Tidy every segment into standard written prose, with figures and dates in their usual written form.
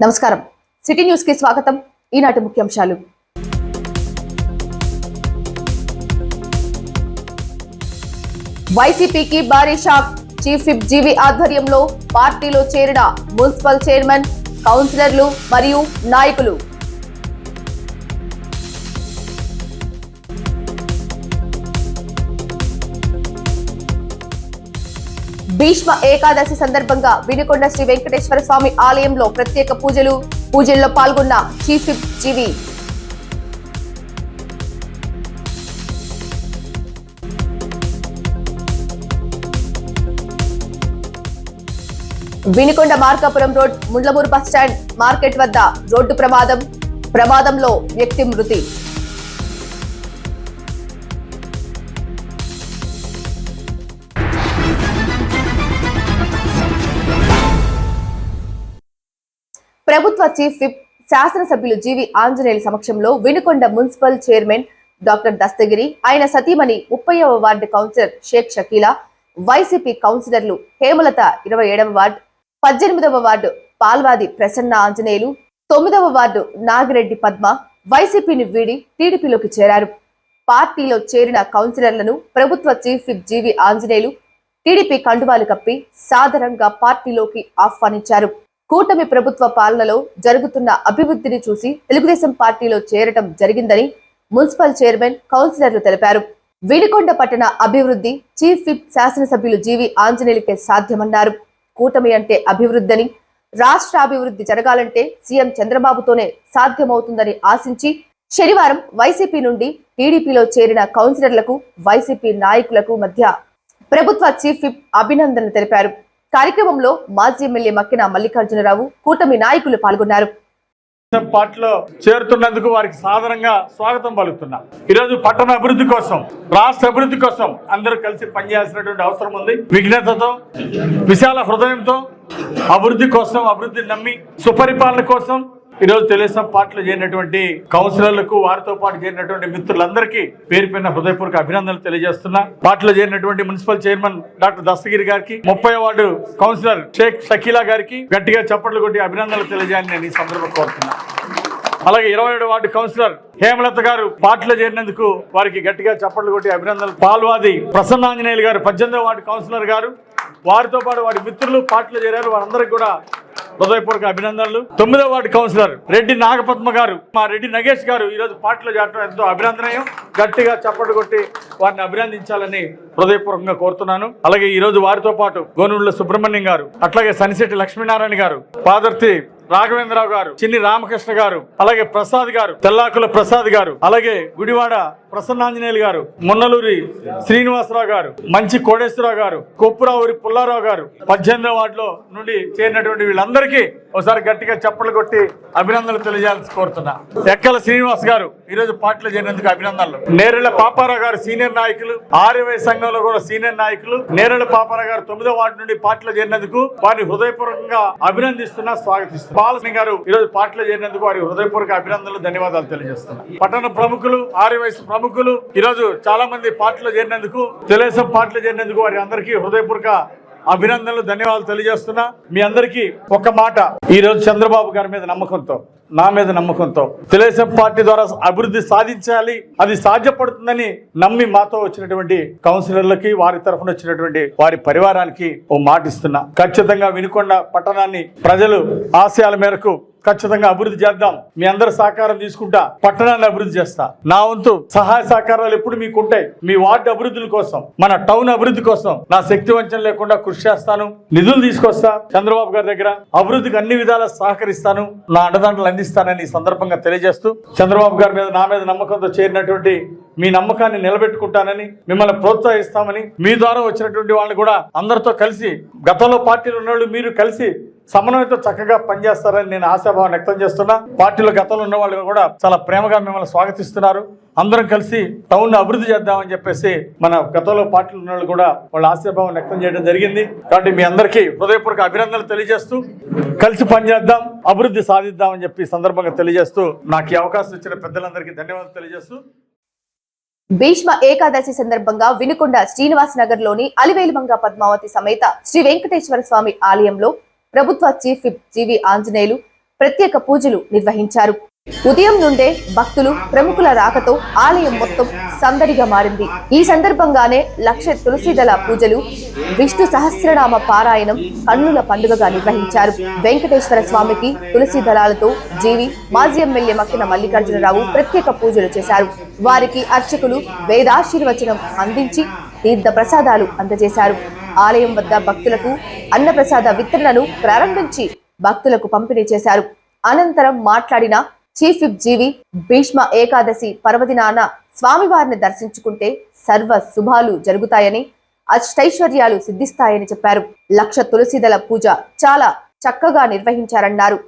నమస్కారం city news కి స్వాగతం। ఈనాటి ముఖ్యాంశాలు। వైసీపీకి భారీ షాక్। చీఫ్ విప్ జీవి ఆధ్వర్యంలో పార్టీలో చేరిన మున్సిపల్ చైర్మన్, కౌన్సిలర్లు మరియు నాయకులు। భీష్మ ఏకాదశి సందర్భంగా వినుకొండ శ్రీ వెంకటేశ్వర స్వామి ఆలయంలో ప్రత్యేక పూజల్లో పాల్గొన్న chief whip GV. Vinukonda Markapuram road Mundlamuru bus stand market వద్ద రోడ్డు ప్రమాదంలో వ్యక్తి మృతి। ప్రభుత్వ చీఫ్ విప్ శాసనసభ్యులు జీవి ఆంజనేయుల సమక్షంలో Vinukonda municipal chairman doctor Dastagiri, ఆయన సతీమణి 30వ ward councillor Sheikh Shakeela, YCP కౌన్సిలర్లు హేమలత 27వ వార్డు, 18వ వార్డు పాల్వాది ప్రసన్న ఆంజనేయులు, 9వ వార్డు నాగిరెడ్డి పద్మ వైసీపీని వీడి టీడీపీలోకి చేరారు। పార్టీలో చేరిన కౌన్సిలర్లను ప్రభుత్వ chief whip GV Anjaneyulu TDP కండువాలు కప్పి సాదరంగా పార్టీలోకి ఆహ్వానించారు। కూటమి ప్రభుత్వ పాలనలో జరుగుతున్న అభివృద్ధిని చూసి తెలుగుదేశం పార్టీలో చేరటం జరిగిందని మున్సిపల్ చైర్మన్, కౌన్సిలర్లు తెలిపారు। వినుకొండ పట్టణ అభివృద్ధి చీఫ్ విప్ శాసనసభ్యులు జీవి ఆంజనేయులకే సాధ్యమన్నారు। కూటమి అంటే అభివృద్ధిని, రాష్ట్ర అభివృద్ధి జరగాలంటే సీఎం చంద్రబాబుతోనే సాధ్యమవుతుందని ఆశించి శనివారం వైసీపీ నుండి టీడీపీలో చేరిన కౌన్సిలర్లకు, వైసీపీ నాయకులకు మధ్య ప్రభుత్వ చీఫ్ విప్ అభినందనలు తెలిపారు। కార్యక్రమంలో మాజీ ఎమ్మెల్యే మక్కిన మల్లికార్జునరావు, కూటమి నాయకులు పాల్గొన్నారు। పార్టీలో చేరుతున్నందుకు వారికి సాధారణంగా స్వాగతం పలుకుతున్నా। ఈరోజు పట్టణ అభివృద్ధి కోసం, రాష్ట్ర అభివృద్ధి కోసం అందరూ కలిసి పనిచేయాల్సినటువంటి అవసరం ఉంది। విఘ్నతతో, విశాల హృదయంతో అభివృద్ధి కోసం, అభివృద్ధిని నమ్మి సుపరిపాలన కోసం ఈరోజు తెలుగుదేశం పార్టీలో చేరినటువంటి కౌన్సిలర్లకు, వారితో పాటు చేరినటువంటి మిత్రులందరికీ పేరు పైన హృదయపూర్వక అభినందనలు తెలియజేస్తున్నా। పార్టీలో చేరినటువంటి మున్సిపల్ చైర్మన్ డాక్టర్ దస్తగిరి గారికి, 30వ వార్డు కౌన్సిలర్ షేక్ షకీలా గారికి గట్టిగా చప్పట్లు కొట్టి అభినందనలు తెలియజేయాలని నేను ఈ సందర్భంగా కోరుతున్నా। అలాగే 27వ వార్డు కౌన్సిలర్ హేమలత గారు పార్టీలో చేరినందుకు వారికి గట్టిగా చప్పట్లు కొట్టి అభినందనలు। పాల్వాది ప్రసన్నాంజనేయులు గారు 18వ వార్డు కౌన్సిలర్ గారు, వారితో పాటు వారి మిత్రులు పార్టీలో చేరారు, వారందరికీ కూడా హృదయపూర్వక అభినందనలు। 9వ వార్డు కౌన్సిలర్ రెడ్డి నాగపద్మ గారు, మా రెడ్డి నగేష్ గారు ఈరోజు పార్టీలో చేరడం ఎంతో అభినందనీయం। గట్టిగా చప్పట్లు కొట్టి వారిని అభినందించాలని హృదయపూర్వకంగా కోరుతున్నాను। అలాగే ఈ రోజు వారితో పాటు గోనూళ్ళ సుబ్రహ్మణ్యం గారు, అట్లాగే సనిశెట్టి లక్ష్మీనారాయణ గారు, పాదర్తి రాఘవేంద్రరావు గారు, చిన్ని రామకృష్ణ గారు, అలాగే ప్రసాద్ గారు, తెల్లాకుల ప్రసాద్ గారు, అలాగే గుడివాడ ప్రసన్నాంజనేయులు గారు, మున్నలూరి శ్రీనివాసరావు గారు, మంచి కోడేశ్వరరావు గారు, కొప్పురావురి పుల్లారావు గారు 18వ వార్డులో నుండి చేరినటువంటి వీళ్ళందరికీ ఒకసారి గట్టిగా చప్పట్లు కొట్టి అభినందనలు తెలియజేయాలని కోరుతున్నా। ఎక్కల శ్రీనివాస్ గారు ఈరోజు పార్టీలో చేరినందుకు అభినందనలు। నేరెళ్ల పాపారావు గారు సీనియర్ నాయకులు, ఆర్యవై సంఘంలో కూడా సీనియర్ నాయకులు, నేరెళ్ల పాపారావు గారు 9వ వార్డు నుండి పార్టీలో చేరినందుకు వారిని హృదయపూర్వకంగా అభినందిస్తున్నా, స్వాగతిస్తున్నా। బాలసింగ్ గారు ఈరోజు పార్టీలో చేరినందుకు వారి హృదయపూర్వక అభినందనలు, ధన్యవాదాలు తెలియజేస్తున్నా। పట్టణ ప్రముఖులు, ఆర్యవైశ్య ప్రముఖులు ఈరోజు చాలా మంది పార్టీలో చేరినందుకు, తెలుగుదేశం పార్టీలో చేరినందుకు వారి అందరికీ హృదయపూర్వక అభినందనలు, ధన్యవాదాలు తెలియజేస్తున్నా। మీ అందరికీ ఒక మాట, ఈ రోజు చంద్రబాబు గారి మీద నమ్మకంతో, నా మీద నమ్మకంతో తెలుగుదేశం పార్టీ ద్వారా అభివృద్ధి సాధించాలి, అది సాధ్యపడుతుందని నమ్మి మాతో వచ్చినటువంటి కౌన్సిలర్లకి, వారి తరఫున వచ్చినటువంటి వారి పరివారానికి ఓ మాట ఇస్తున్నా। ఖచ్చితంగా వినుకొండ పట్టణాన్ని ప్రజలు ఆశయాల మేరకు ఖచ్చితంగా అభివృద్ధి చేద్దాం। మీ అందరి సహకారం తీసుకుంటా పట్టణాన్ని అభివృద్ధి చేస్తా। నా వంతు సహాయ సహకారాలు ఎప్పుడు మీకు ఉంటాయి। మీ వార్డు అభివృద్ధుల కోసం, మన టౌన్ అభివృద్ధి కోసం నా శక్తి వంచన లేకుండా కృషి చేస్తాను, నిధులు తీసుకొస్తా, చంద్రబాబు గారి దగ్గర అభివృద్ధికి అన్ని విధాలా సహకరిస్తాను, నా అండదండలు అందిస్తానని ఈ సందర్భంగా తెలియజేస్తూ, చంద్రబాబు గారి మీద, నా మీద నమ్మకంతో చేరినటువంటి మీ నమ్మకాన్ని నిలబెట్టుకుంటానని, మిమ్మల్ని ప్రోత్సహిస్తామని, మీ ద్వారా వచ్చినటువంటి వాళ్ళని కూడా అందరితో కలిసి, గతంలో పార్టీలో ఉన్న వాళ్ళు మీరు కలిసి సమన్వయంతో చక్కగా పనిచేస్తారని నేను ఆశాభావం వ్యక్తం చేస్తున్నా। పార్టీలో గతంలో ఉన్న వాళ్ళు కూడా చాలా ప్రేమగా మిమ్మల్ని స్వాగతిస్తున్నారు। అందరం కలిసి టౌన్ అభివృద్ధి చేద్దామని చెప్పేసి మన గతంలో పార్టీలో ఉన్న వాళ్ళు కూడా వాళ్ళ ఆశాభావం వ్యక్తం చేయడం జరిగింది। కాబట్టి మీ అందరికీ హృదయపూర్వక అభినందనలు తెలియజేస్తూ, కలిసి పనిచేద్దాం, అభివృద్ధి సాధిద్దామని చెప్పి సందర్భంగా తెలియజేస్తూ, నాకు ఈ అవకాశం ఇచ్చిన పెద్దలందరికీ ధన్యవాదాలు తెలియజేస్తూ, భీష్మ ఏకాదశి సందర్భంగా వినుకొండ శ్రీనివాస్ నగర్ లోని అలివేలుమంగ పద్మావతి సమేత శ్రీ వెంకటేశ్వర స్వామి ఆలయంలో ప్రభుత్వ చీఫ్ విప్ జీవి ఆంజనేయులు, ప్రత్యేక పూజలు నిర్వహించారు. ఉదయం నుండే భక్తులు ప్రముఖుల రాకతో ఆలయం మొత్తం సందడిగా మారింది. ఈ సందర్భంగానే 1,00,000 తులసీదళ పూజలు, విష్ణు సహస్రనామ పారాయణం కన్నుల పండుగగా నిర్వహించారు. వెంకటేశ్వర స్వామికి తులసి దళాలతో జీవి మాజీ ఎమ్మెల్యే మక్కిన మల్లికార్జునరావు ప్రత్యేక పూజలు చేశారు. వారికి అర్చకులు వేదాశీర్వచనం అందించి తీర్థ ప్రసాదాలు అందజేశారు. ఆలయం వద్ద భక్తులకు అన్నప్రసాద వితరణను ప్రారంభించి భక్తులకు పంపిణీ చేశారు. అనంతరం మాట్లాడిన చీఫ్ విప్ జీవి, భీష్మ ఏకాదశి పర్వదినాన స్వామివారిని దర్శించుకుంటే సర్వ శుభాలు జరుగుతాయని, అష్టైశ్వర్యాలు సిద్ధిస్తాయని చెప్పారు. 1,00,000 తులసీదళ పూజ చాలా చక్కగా నిర్వహించారన్నారు.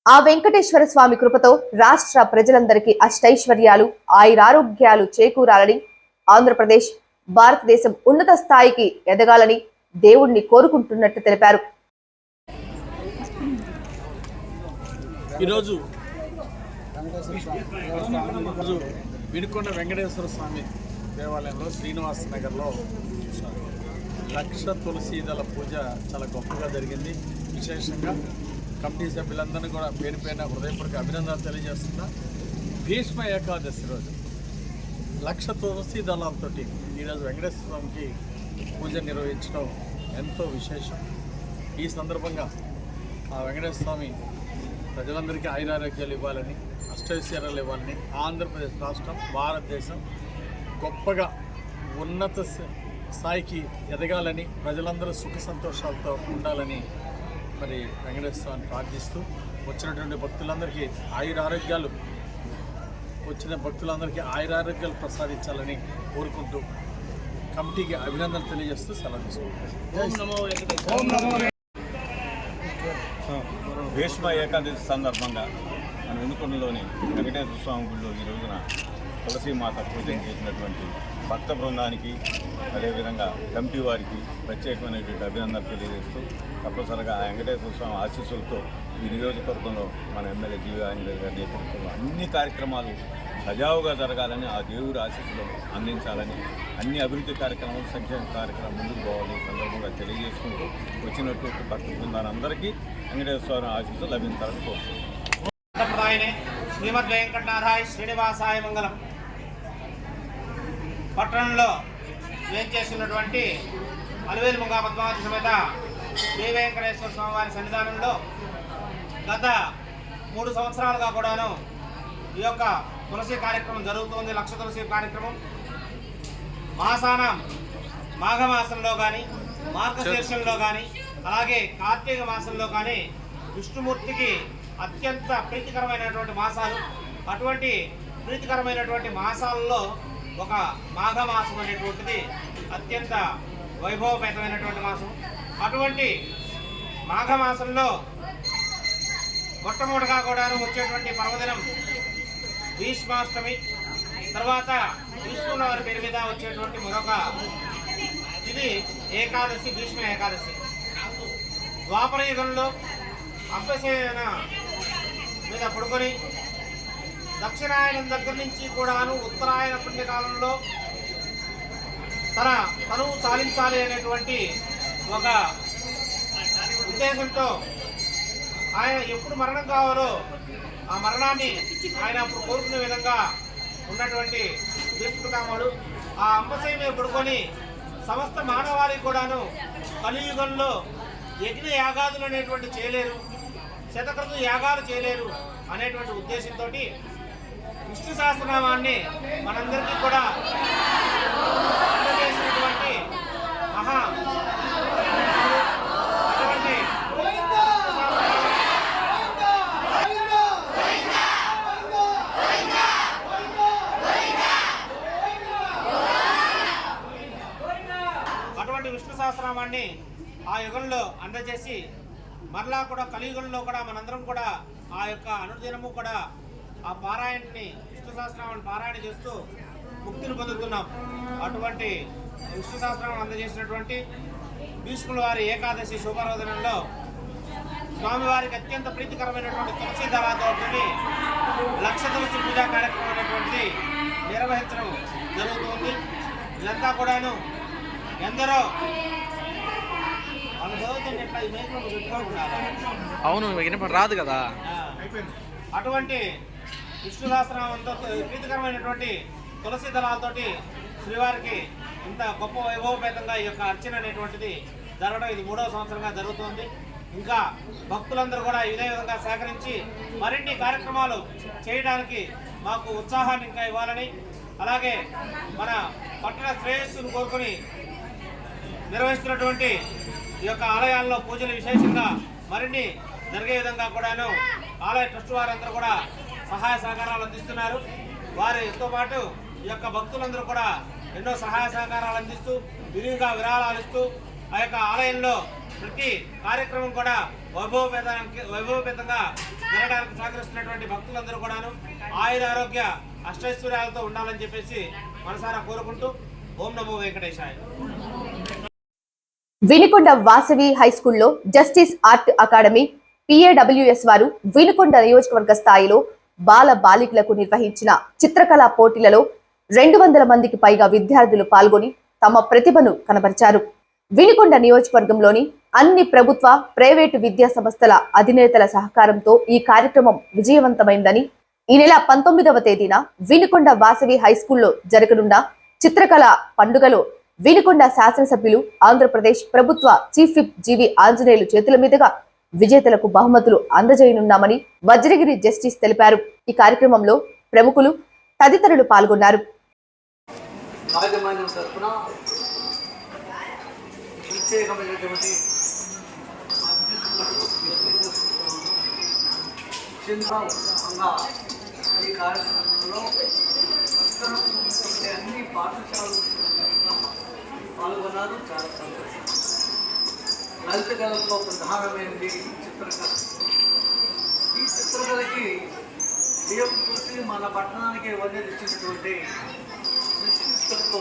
ఆ వెంకటేశ్వర స్వామి కృపతో రాష్ట్ర ప్రజలందరికీ అష్టైశ్వర్యాలు, ఆయురారోగ్యాలు చేకూరాలని, ఆంధ్రప్రదేశ్, భారతదేశం ఉన్నత స్థాయికి ఎదగాలని దేవుణ్ణి కోరుకుంటున్నట్టు తెలిపారు. ఈరోజు వినుకొండ వెంకటేశ్వర స్వామి దేవాలయంలో శ్రీనివాస నగర్లో 1,00,000 తులసీదళ పూజ చాలా గొప్పగా జరిగింది. విశేషంగా కమిటీ సభ్యులందరినీ కూడా పేరు పేరున హృదయపూర్వక అభినందనలు తెలియజేస్తున్నా. భీష్మ ఏకాదశి రోజు 1,00,000 తులసీదళాలతో ఈరోజు వెంకటేశ్వర స్వామికి పూజ నిర్వహించడం ఎంతో విశేషం. ఈ సందర్భంగా ఆ వెంకటేశ్వర స్వామి ప్రజలందరికీ ఆయురారోగ్యాలు ఇవ్వాలని, అష్టైశ్వర్యాలు ఇవ్వాలని, ఆంధ్రప్రదేశ్ రాష్ట్రం, భారతదేశం గొప్పగా ఉన్నత స్థాయికి ఎదగాలని, ప్రజలందరూ సుఖ సంతోషాలతో ఉండాలని మరి వెంకటేశ్వర స్వామిని ప్రార్థిస్తూ వచ్చినటువంటి భక్తులందరికీ ఆయురారోగ్యాలు ప్రసాదించాలని కోరుకుంటూ కమిటీకి అభినందనలు తెలియజేస్తూ సెలవు తీసుకుంటాం. భీష్మ ఏకాదశి సందర్భంగా మన వినుకొండలోని వెంకటేశ్వర స్వామి గుడిలో ఈ రోజున తులసీమాత పూజన చేసినటువంటి భక్త బృందానికి, అదేవిధంగా కమిటీ వారికి ప్రత్యేకమైనటువంటి అభినందనలు తెలియజేస్తూ తప్పనిసరిగా ఆ వెంకటేశ్వర స్వామి ఆశీస్సులతో ఈ నియోజకవర్గంలో మన ఎమ్మెల్యే జీవి ఆంజనేయ గారి నేతృత్వంలో అన్ని కార్యక్రమాలు సజావుగా జరగాలని, ఆ దేవుడి ఆశీస్సులు అందించాలని, అన్ని అభివృద్ధి కార్యక్రమాలు, సంక్షేమ కార్యక్రమం ముందుకు పోవాలని సందర్భంగా తెలియజేసుకుంటూ వచ్చినటువంటి భక్త బృందాలందరికీ వెంకటేశ్వర స్వామి ఆశీస్సులు లభించాలని కోరుతున్నాను. శ్రీమద్ వెంకటనాథాయ శ్రీనివాసాయ మంగళం. పట్టణంలో వేంచేస్తున్నటువంటి అలివేలు ముంగా పద్మావతి సమేత శ్రీ వెంకటేశ్వర స్వామి వారి సన్నిధానంలో గత 3 సంవత్సరాలుగా కూడాను ఈ యొక్క తులసి కార్యక్రమం జరుగుతుంది. 1,00,000 తులసి కార్యక్రమం మాఘమాసంలో కానీ, మార్గశీర్షంలో కానీ, అలాగే కార్తీక మాసంలో కానీ విష్ణుమూర్తికి అత్యంత ప్రీతికరమైనటువంటి మాసాలు. అటువంటి ప్రీతికరమైనటువంటి మాసాలలో ఒక మాఘమాసం అనేటువంటిది అత్యంత వైభవపేతమైనటువంటి మాసం. అటువంటి మాఘమాసంలో మొట్టమొదటిగా కూడాను వచ్చేటువంటి పర్వదినం భీష్మాష్టమి. తర్వాత విష్ణువుల వారి పేరు మీద వచ్చేటువంటి మరొక ఇది ఏకాదశి, భీష్మ ఏకాదశి. ద్వాపర యుగంలో అంబసేన మీద పడుకొని దక్షిణాయనం దగ్గర నుంచి కూడాను ఉత్తరాయణ పుణ్యకాలంలో తనువు చాలించాలి అనేటువంటి ఒక ఉద్దేశంతో ఆయన ఎప్పుడు మరణం కావాలో ఆ మరణాన్ని ఆయన అప్పుడు కోరుకునే విధంగా ఉన్నటువంటి భీష్మపితామహుడు ఆ అంబసేన మీద పడుకొని సమస్త మానవాళికి కూడాను కలియుగంలో యజ్ఞ యాగాదులు అనేటువంటి చేయలేరు, శతకృత యాగాలు చేయలేరు అనేటువంటి ఉద్దేశంతో విష్ణు సహస్రనామాన్ని మనందరికీ కూడా అందజేసినటువంటి మహా అటువంటి విష్ణు సహస్రనామాన్ని ఆ యుగంలో అందజేసి మరలా కూడా కలియుగంలో కూడా మనందరం కూడా ఆ యొక్క అనుదినము కూడా ఆ పారాయణని, విష్ణు సహస్రనామాన్ని పారాయణ చేస్తూ ముక్తిని పొందుతున్నాం. అటువంటి విష్ణు సహస్రనామాన్ని అందజేసినటువంటి భీష్ముల వారి ఏకాదశి శుభరోధనంలో స్వామివారికి అత్యంత ప్రీతికరమైనటువంటి తులసి దళాతో 1,00,000 తులసి పూజా కార్యక్రమం అనేటువంటిది నిర్వహించడం జరుగుతుంది. ఇదంతా కూడాను ఎందరో అవును వినపడి రాదు కదా. అటువంటి విష్ణు సహస్రనామంతో ప్రీతికరమైనటువంటి తులసి దళాలతోటి శ్రీవారికి ఇంత గొప్ప వైభవపేతంగా ఈ యొక్క అర్చన అనేటువంటిది జరగడం ఇది 3వ సంవత్సరంగా జరుగుతుంది. ఇంకా భక్తులందరూ కూడా ఇదే విధంగా సేకరించి మరిన్ని కార్యక్రమాలు చేయడానికి మాకు ఉత్సాహాన్ని ఇంకా ఇవ్వాలని, అలాగే మన పట్టణ శ్రేయస్సును కోరుకుని నిర్వహిస్తున్నటువంటి ఈ యొక్క ఆలయాల్లో పూజలు విశేషంగా మరిన్ని జరిగే విధంగా కూడాను ఆలయ ట్రస్ట్ వారందరూ కూడా సహాయ సహకారాలు అందిస్తున్నారు. వారితో పాటు ఈ యొక్క భక్తులందరూ కూడా ఎన్నో సహాయ సహకారాలు అందిస్తూ విరివిగా విరాళాలు ఇస్తూ ఆ యొక్క ఆలయంలో ప్రతి కార్యక్రమం కూడా వైభవపేతంగా జరగడానికి సహకరిస్తున్నటువంటి భక్తులందరూ కూడాను ఆయుర ఆరోగ్య అష్టైశ్వర్యాలతో ఉండాలని చెప్పేసి మనసారా కోరుకుంటూ ఓం నమో వెంకటేశాయ. వినుకొండ వాసవి హై స్కూల్లో జస్టిస్ ఆర్ట్ అకాడమీ పిఏడబ్ల్యూఎస్ వారు వినుకొండ నియోజకవర్గ స్థాయిలో బాల బాలికలకు నిర్వహించిన చిత్రకళా పోటీలలో 200 మందికి పైగా విద్యార్థులు పాల్గొని తమ ప్రతిభను కనబరిచారు. వినుకొండ నియోజకవర్గంలోని అన్ని ప్రభుత్వ, ప్రైవేటు విద్యా సంస్థల అధినేతల సహకారంతో ఈ కార్యక్రమం విజయవంతమైందని, ఈ నెల 19వ తేదీన వినుకొండ వాసవి హై స్కూల్లో జరగనున్న చిత్రకళ పండుగలో వినుకొండ శాసనసభ్యులు, ఆంధ్రప్రదేశ్ ప్రభుత్వ చీఫ్ విప్ జీవి ఆంజనేయులు చేతుల మీదుగా విజేతలకు బహుమతులు అందజేయనున్నామని వజ్రగిరి జస్టిస్ తెలిపారు. ఈ కార్యక్రమంలో ప్రముఖులు తదితరులు పాల్గొన్నారు. ఈ కార్యక్రమంలో అన్ని పాఠశాలలు పాల్గొన్నారు. చాలా సంతోషం. లలిత కళలో ప్రధానమైనది చిత్రకళ. ఈ చిత్రకళకి బియ్యం పూసి మన పట్టణానికి వన్నెలు ఇచ్చినటువంటి సృష్టిస్తూ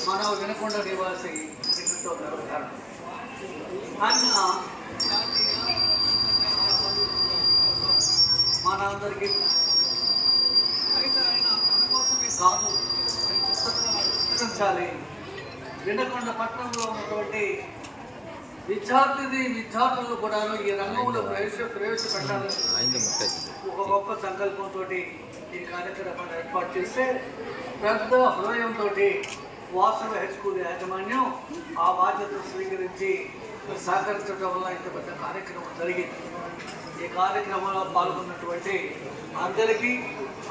మన వినుకొండ నివాసి ఎంతో గర్వకారణం. ఆయన మనందరికీ అయితే ఆయన మన కోసమే కాదు, చిత్రించాలి. వినుకొండ పట్టణంలో ఉన్నటువంటి విద్యార్థులు కూడా ఈ రంగంలో ప్రవేశపెట్టాలని ఒక గొప్ప సంకల్పంతో ఈ కార్యక్రమాన్ని ఏర్పాటు చేస్తే పెద్ద హృదయంతో వాసవి హై స్కూల్ యాజమాన్యం ఆ బాధ్యతను స్వీకరించి సహకరించడం వల్ల ఇంత పెద్ద కార్యక్రమం జరిగింది. ఈ కార్యక్రమంలో పాల్గొన్నటువంటి అందరికీ,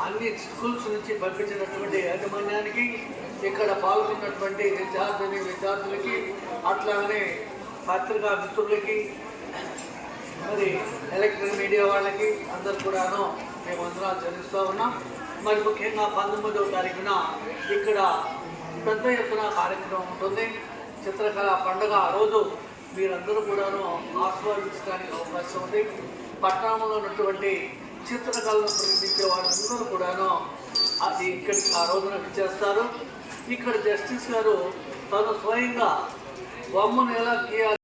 అన్ని స్కూల్స్ నుంచి పంపించినటువంటి యాజమాన్యానికి, ఇక్కడ పాల్గొన్నటువంటి విద్యార్థులకి, అట్లానే పత్రికా మిత్రులకి, మరి ఎలక్ట్రిక్ మీడియా వాళ్ళకి అందరు కూడాను మేమందరం చెల్లిస్తూ ఉన్నాం. మరి ముఖ్యంగా 19వ తారీఖున ఇక్కడ పెద్ద ఎత్తున కార్యక్రమం ఉంటుంది. చిత్రకళ పండుగ ఆ రోజు మీరందరూ కూడాను ఆస్వాదించడానికి అవకాశం ఉంది. పట్టణంలో ఉన్నటువంటి చిత్రకళను ప్రేమించే వాళ్ళందరూ కూడాను అది ఇక్కడికి ఆ రోజున విచ్చేస్తారు. ఇక్కడ జస్టిస్ గారు తను స్వయంగా బొమ్మను ఎలా గీయాలి.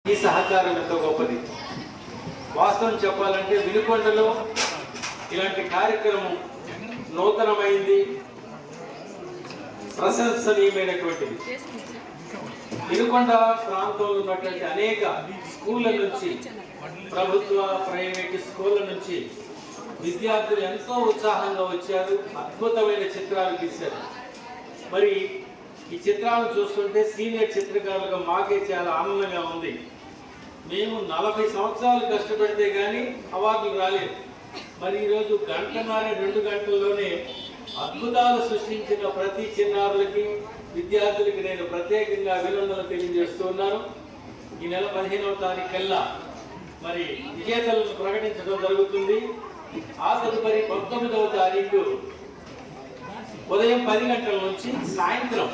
ఈ సహకారం ఎంతో గొప్పది. వాస్తవం చెప్పాలంటే వినుకొండలో ఇలాంటి కార్యక్రమం నూతనమైంది, ప్రశంసనీయమైనటువంటిది. వినుకొండ ప్రాంతంలో ఉన్నటువంటి అనేక స్కూళ్ళ నుంచి, ప్రభుత్వ ప్రైవేటు స్కూళ్ళ నుంచి విద్యార్థులు ఎంతో ఉత్సాహంగా వచ్చారు. అద్భుతమైన చిత్రాలు గీశారు. మరి ఈ చిత్రాలను చూస్తుంటే సీనియర్ చిత్రకారులుగా మాకే చాలా ఆనందంగా ఉంది. మేము 40 సంవత్సరాలు కష్టపడితే కానీ అవార్డులు రాలేదు. మరి ఈరోజు 1.5-2 గంటల్లోనే అద్భుతాలు సృష్టించిన ప్రతి చిన్నారులకి, విద్యార్థులకి నేను ప్రత్యేకంగా అభినందనలు తెలియజేస్తున్నాను. ఈ నెల 15వ తారీఖు కల్లా మరి విజేతలను ప్రకటించడం జరుగుతుంది. ఆ తదుపరి 19వ తారీఖు ఉదయం 10 గంటల నుంచి సాయంత్రం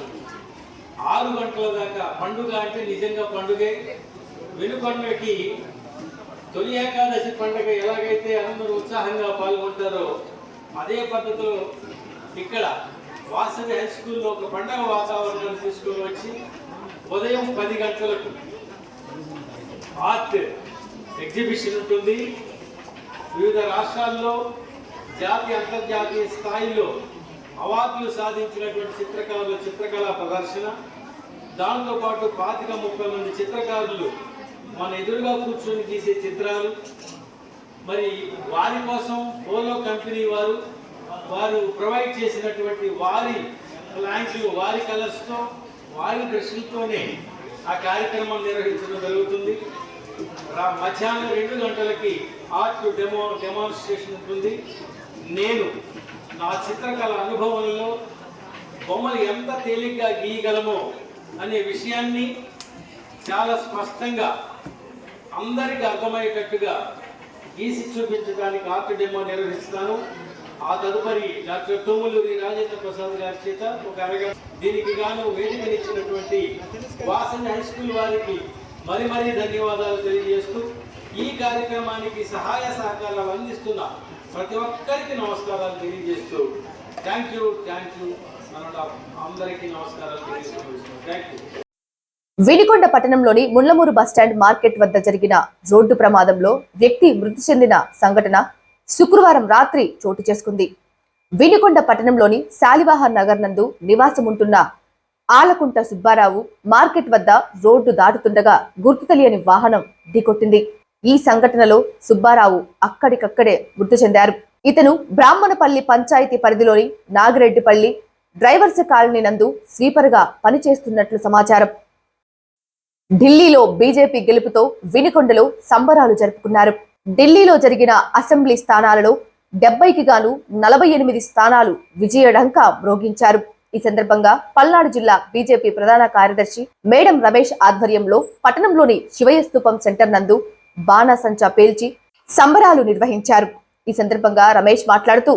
6 గంటల దాకా పండుగ. అంటే నిజంగా పండుగే. వినుకొండకి తొలి ఏకాదశి పండుగ ఎలాగైతే అందరూ ఉత్సాహంగా పాల్గొంటారో అదే పద్ధతిలో ఇక్కడ వాసవి హై స్కూల్లో ఒక పండుగ వాతావరణాన్ని తీసుకుని వచ్చి ఉదయం 10 గంటలకు ఆర్ట్ ఎగ్జిబిషన్ ఉంటుంది. వివిధ రాష్ట్రాల్లో జాతీయ, అంతర్జాతీయ స్థాయిలో అవార్డులు సాధించినటువంటి చిత్రకళా ప్రదర్శన. దాంతోపాటు 25-30 మంది చిత్రకారులు మన ఎదురుగా కూర్చొని గీసే చిత్రాలు, మరి వారి కోసం పోలో కంపెనీ వారు ప్రొవైడ్ చేసినటువంటి వారి ప్లాంట్లు, వారి కలర్స్తో, వారి బ్రష్లతోనే ఆ కార్యక్రమం నిర్వహించడం జరుగుతుంది. మధ్యాహ్నం 2 గంటలకి ఆర్ట్ డెమాన్స్ట్రేషన్ ఉంటుంది. నేను నా చిత్రకళ అనుభవంలో బొమ్మలు ఎంత తేలిగ్గా గీయగలమో అనే విషయాన్ని చాలా స్పష్టంగా అందరికీ అర్థమయ్యేటట్టుగా గీసి చూపించడానికి ఆర్ట్ డెమో నిర్వహిస్తాను. ఆ తదుపరి డాక్టర్ తుమ్మలూరి రాజేంద్ర ప్రసాద్ గారి చేత ఒక అరగంట దీనికి గాను వేదికనిచ్చినటువంటి వాసన హై స్కూల్ వారికి మరీ ధన్యవాదాలు తెలియజేస్తూ ఈ కార్యక్రమానికి సహాయ సహకారాలు అందిస్తున్న ప్రతి ఒక్కరికి నమస్కారాలు తెలియజేస్తూ థ్యాంక్ యూ అందరికీ నమస్కారాలు తెలియజేస్తూ థ్యాంక్ యూ. వినుకొండ పట్టణంలోని ముళ్లమూరు బస్టాండ్ మార్కెట్ వద్ద జరిగిన రోడ్డు ప్రమాదంలో వ్యక్తి మృతి చెందిన సంఘటన శుక్రవారం రాత్రి చోటు చేసుకుంది. వినుకొండ పట్టణంలోని శాలివాహన్ నగర్ నందు నివాసముంటున్న ఆలకుంట సుబ్బారావు మార్కెట్ వద్ద రోడ్డు దాటుతుండగా గుర్తు తెలియని వాహనం ఢీకొట్టింది. ఈ సంఘటనలో సుబ్బారావు అక్కడికక్కడే మృతి చెందారు. ఇతను బ్రాహ్మణపల్లి పంచాయతీ పరిధిలోని నాగిరెడ్డిపల్లి డ్రైవర్స్ కాలనీ నందు స్వీపర్ గా పనిచేస్తున్నట్లు సమాచారం. ఢిల్లీలో బీజేపీ గెలుపుతో వినుకొండలో సంబరాలు జరుపుకున్నారు. ఢిల్లీలో జరిగిన అసెంబ్లీ స్థానాలలో 70కి గాను 48 స్థానాలు విజయఢంకా మ్రోగించారు. ఈ సందర్భంగా పల్నాడు జిల్లా బీజేపీ ప్రధాన కార్యదర్శి మేడం రమేష్ ఆధ్వర్యంలో పట్టణంలోని శివయ్య స్తూపం సెంటర్ నందు బాణాసంచా పేల్చి సంబరాలు నిర్వహించారు. ఈ సందర్భంగా రమేష్ మాట్లాడుతూ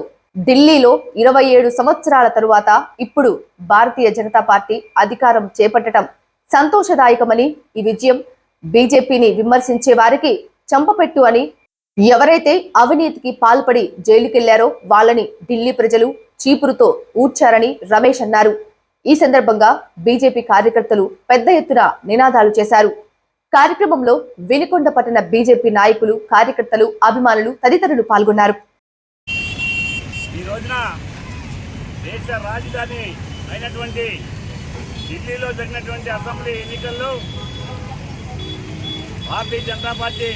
ఢిల్లీలో 27 సంవత్సరాల తరువాత ఇప్పుడు భారతీయ జనతా పార్టీ అధికారం చేపట్టడం సంతోషదాయకమని, ఈ విజయం బీజేపీని విమర్శించే వారికి చంపపెట్టు అని, ఎవరైతే అవినీతికి పాల్పడి జైలుకెళ్లారో వాళ్ళని ఢిల్లీ ప్రజలు చీపురుతో ఊడ్చారని రమేష్ అన్నారు. ఈ సందర్భంగా బీజేపీ కార్యకర్తలు పెద్ద ఎత్తున నినాదాలు చేశారు. కార్యక్రమంలో వినుకొండ పట్టణ బీజేపీ నాయకులు, కార్యకర్తలు, అభిమానులు తదితరులు పాల్గొన్నారు. ఈ రోజున దేశ రాజధాని అయినటువంటి ఢిల్లీలో జరిగినటువంటి అసెంబ్లీ ఎన్నికల్లో భారతీయ జనతా పార్టీ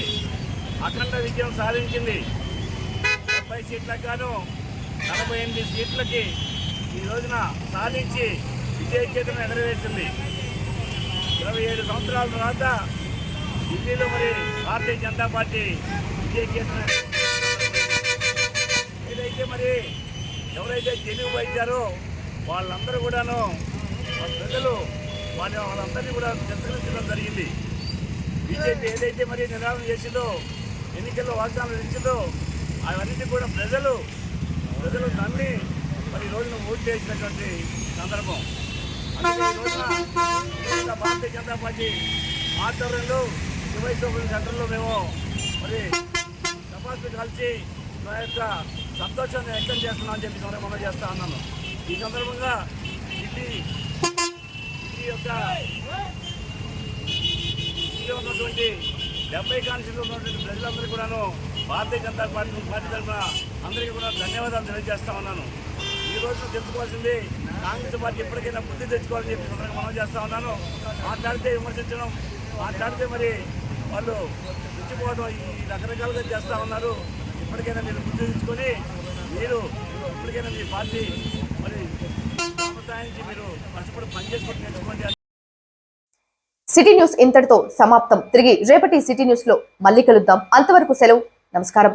అఖండ విజయం సాధించింది. 70 సీట్లకు గాను 48 సీట్లకి ఈ రోజున సాధించి విజయకేతనం ఎగరవేసింది. 27 సంవత్సరాల తర్వాత ఢిల్లీలో మరి భారతీయ జనతా పార్టీ విజయకేతనం ఏదైతే మరి ఎవరైతే గెలుపు వహించారో వాళ్ళందరూ కూడాను ప్రజలు వాళ్ళందరినీ కూడా తిరస్కరించడం జరిగింది. బీజేపీ ఏదైతే మరి నిరాదరణ చేసిందో, ఎన్నికల్లో వాగ్దానాలు ఇచ్చిందో అవన్నీ కూడా ప్రజలు నమ్మి మరి ఈ రోజున ఓటు చేసినటువంటి సందర్భం. భారతీయ జనతా పార్టీ ఆధ్వర్యంలో శివయ్య స్తూపం సెంటర్లో మేము మరి టపాసులు కలిసి మా యొక్క సంతోషాన్ని వ్యక్తం చేస్తున్నామని చెప్పి మనం చేస్తా ఉన్నాను. ఈ సందర్భంగా ఢిల్లీ ఉన్నటువంటి 70 కాన్స్టిట్యూన్సీలో ఉన్నటువంటి ప్రజలందరూ కూడాను భారతీయ జనతా పార్టీ తరఫున అందరికీ కూడా ధన్యవాదాలు తెలియజేస్తా ఉన్నాను. ఈ రోజున తెలుసుకోవాల్సింది కాంగ్రెస్ పార్టీ ఎప్పటికైనా బుద్ధి తెచ్చుకోవాలని చెప్పి మనం చేస్తా ఉన్నాను. మాట్లాడితే విమర్శించడం, మాట్లాడితే మరి వాళ్ళు తెచ్చిపోవడం ఈ రకరకాలుగా చేస్తూ ఉన్నారు. ఇప్పటికైనా మీరు బుద్ధి తెచ్చుకొని మీరు ఇప్పటికైనా మీ పార్టీ మరి సంస్థాయించి మీరు కష్టపడి పనిచేసుకుంటూ నేర్చుకోండి. సిటీ న్యూస్ ఇంతటితో సమాప్తం. తిరిగి రేపటి సిటీ న్యూస్ లో మళ్ళీ కలుద్దాం. అంతవరకు సెలవు. నమస్కారం.